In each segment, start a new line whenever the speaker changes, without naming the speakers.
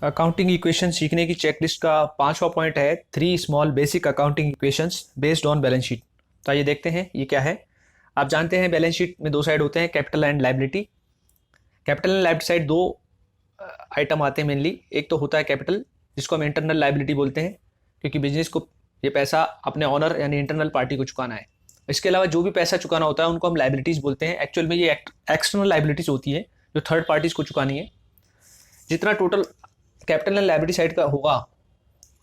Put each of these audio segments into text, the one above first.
Accounting equation सीखने की checklist का 5वां पॉइंट है 3 small basic accounting equations based on balance sheet. तो आइए देखते हैं ये क्या है। आप जानते हैं बैलेंस शीट में दो साइड होते हैं, capital and liability. Capital and liability side दो आइटम आते हैं मेनली। एक तो होता है कैपिटल, जिसको हम इंटरनल लायबिलिटी बोलते हैं, क्योंकि बिजनेस को ये पैसा अपने ऑनर यानी इंटरनल पार्टी को चुकाना है। इसके अलावा जो भी पैसा चुकाना होता है उनको हम लायबिलिटीज़ बोलते हैं। एक्चुअल में ये एक्सटर्नल लायबिलिटीज़ होती है जो थर्ड पार्टीज़ को चुकानी है। जितना total capital and liability side का होगा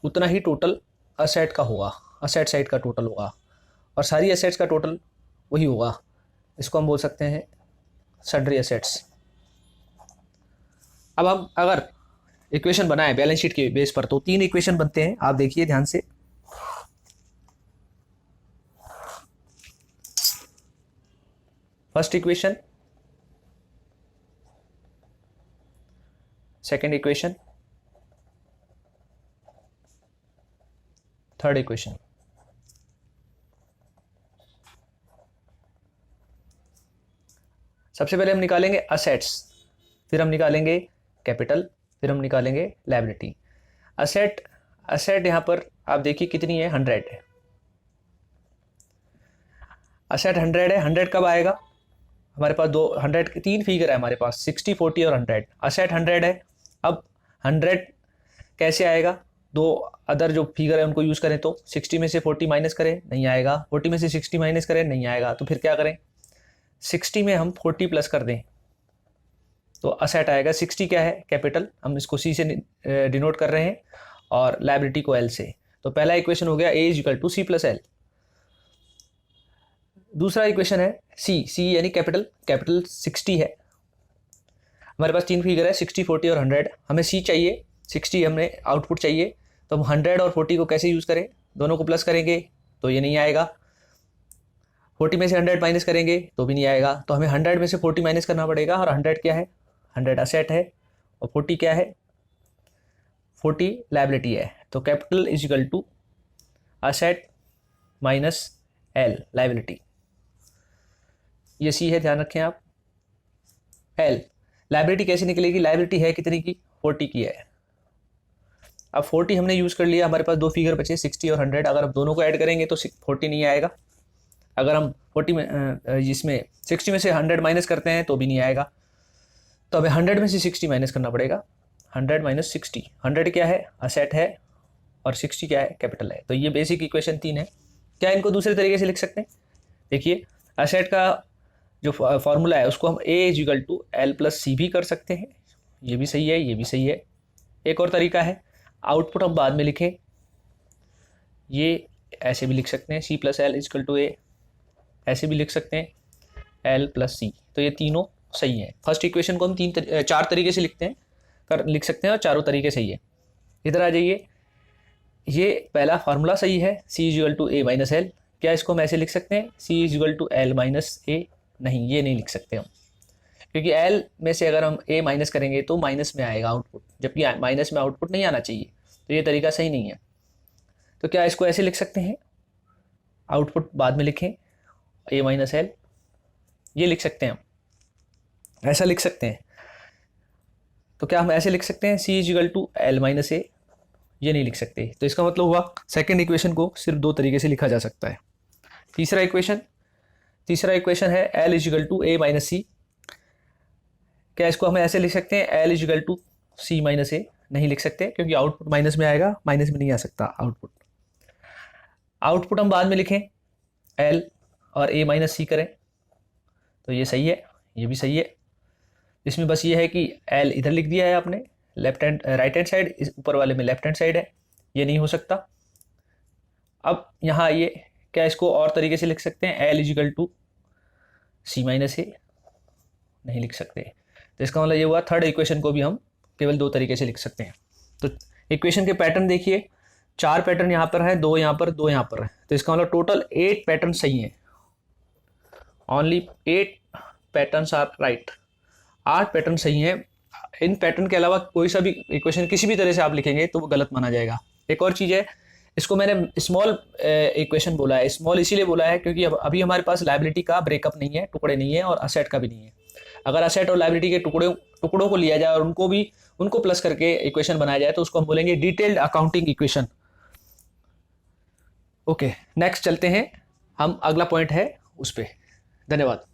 उतना ही टोटल असेट का होगा, असेट साइड का टोटल होगा, और सारी एसेट्स का टोटल वही होगा। इसको हम बोल सकते हैं सन्ड्री एसेट्स। अब हम अगर इक्वेशन बनाएं बैलेंस शीट के बेस पर तो 3 इक्वेशन बनते हैं। आप देखिए ध्यान से। First equation, second equation, third equation. सबसे पहले हम निकालेंगे असेट्स, फिर हम निकालेंगे कैपिटल, फिर हम निकालेंगे लायबिलिटी। असेट यहां पर आप देखिए कितनी है, 100 है। असेट 100 है। 100 कब आएगा? हमारे पास 3 फिगर है हमारे पास, 60, 40 और 100। असेट 100 है। अब 100 कैसे आएगा? दो अदर जो फिगर है उनको यूज करें तो 60 में से 40 माइनस करें, नहीं आएगा। 40 में से 60 माइनस करें, नहीं आएगा। तो फिर क्या करें? 60 में हम 40 प्लस कर दें तो असेट आएगा। 60 क्या है? कैपिटल, हम इसको सी से डिनोट कर रहे हैं और लायबिलिटी को एल से। तो पहला इक्वेशन हो गया A is equal to C plus L. दूसरा इक्वेशन है सी यानी कैपिटल 60 है। हमारे पास 3 फिगर है, 60, 40 और 100। हमें सी चाहिए, 60 हमने आउटपुट चाहिए। तो हम 100 और 40 को कैसे यूज़ करें? दोनों को प्लस करेंगे तो ये नहीं आएगा। 40 में से 100 माइनस करेंगे तो भी नहीं आएगा। तो हमें 100 में से 40 माइनस करना पड़ेगा। और 100 क्या है? 100 असेट है और 40 क्या है? 40 लायबिलिटी है। तो capital is equal to asset minus L liability. ये सी है, ध्यान रखें आप। एल लायबिलिटी कैसे निकलेगी? लायबिलिटी है कितनी की? 40 की है। अब 40 हमने यूज़ कर लिया, हमारे पास 2 फिगर बचे 60 और 100। अगर हम दोनों को ऐड करेंगे तो 40 नहीं आएगा। अगर हम 40 में इसमें 60 में से 100 माइनस करते हैं तो भी नहीं आएगा। तो हमें 100 में से 60 माइनस करना पड़ेगा। 100 माइनस 60। 100 क्या है? असेट है और 60 क्या है? कैपिटल है। तो ये बेसिक इक्वेशन 3 है। क्या इनको दूसरे तरीके से लिख सकते हैं? देखिए, असेट का जो फॉर्मूला है उसको हम A is equal to L plus C भी कर सकते हैं। ये भी सही है, ये भी सही है। एक और तरीका है, आउटपुट हम बाद में लिखें, ये ऐसे भी लिख सकते हैं, C plus L is equal to A. ऐसे भी लिख सकते हैं, एल प्लस सी। तो ये तीनों सही है। फर्स्ट इक्वेशन को हम 4 तरीके से लिख सकते हैं और चारों तरीके सही है। इधर आ जाइए, ये पहला फार्मूला सही है, C is equal to A minus L. क्या इसको हम ऐसे लिख सकते हैं, C is equal to L minus A? नहीं, ये नहीं लिख सकते हम, क्योंकि एल में से अगर हम ए माइनस करेंगे तो माइनस में आएगा आउटपुट, जबकि माइनस में आउटपुट नहीं आना चाहिए। तो ये तरीका सही नहीं है। तो क्या इसको ऐसे लिख सकते हैं, आउटपुट बाद में लिखें, ए माइनस एल? ये लिख सकते हैं हम, ऐसा लिख सकते हैं। तो क्या हम ऐसे लिख सकते हैं, C is equal to L minus A? ये नहीं लिख सकते। तो इसका मतलब हुआ सेकेंड इक्वेशन को सिर्फ 2 तरीके से लिखा जा सकता है। तीसरा इक्वेशन है L is equal to A minus C. क्या इसको हम ऐसे लिख सकते हैं, L is equal to C minus A? नहीं लिख सकते, क्योंकि आउटपुट माइनस में आएगा, माइनस में नहीं आ सकता आउटपुट हम बाद में लिखें, एल और ए माइनस सी करें तो ये सही है, ये भी सही है। इसमें बस ये है कि एल इधर लिख दिया है आपने, राइट हैंड साइड, इस ऊपर वाले में लेफ्ट हैंड साइड है, ये नहीं हो सकता। अब यहाँ आइए, क्या इसको और तरीके से लिख सकते हैं, L is equal to C minus A? नहीं लिख सकते। तो इसका मतलब ये हुआ थर्ड इक्वेशन को भी हम केवल 2 तरीके से लिख सकते हैं। तो इक्वेशन के पैटर्न देखिए, 4 पैटर्न यहाँ पर है, 2 यहाँ पर, 2 यहाँ पर है। तो इसका मतलब टोटल 8 पैटर्न सही हैं। Only 8 patterns are right. 8 pattern सही हैं। इन पैटर्न के अलावा कोई सा भी इक्वेशन किसी भी तरह से आप लिखेंगे तो वो गलत माना जाएगा। एक और चीज़ है, इसको मैंने स्मॉल इक्वेशन बोला है। स्मॉल इसीलिए बोला है क्योंकि अभी हमारे पास लायबिलिटी का ब्रेकअप नहीं है, टुकड़े नहीं है, और असेट का भी नहीं है। अगर असेट और लायबिलिटी के टुकड़ों को लिया जाए और उनको भी उनको प्लस करके इक्वेशन बनाया जाए तो उसको हम बोलेंगे detailed accounting equation. Okay, next चलते हैं हम, अगला पॉइंट है उस पर। धन्यवाद।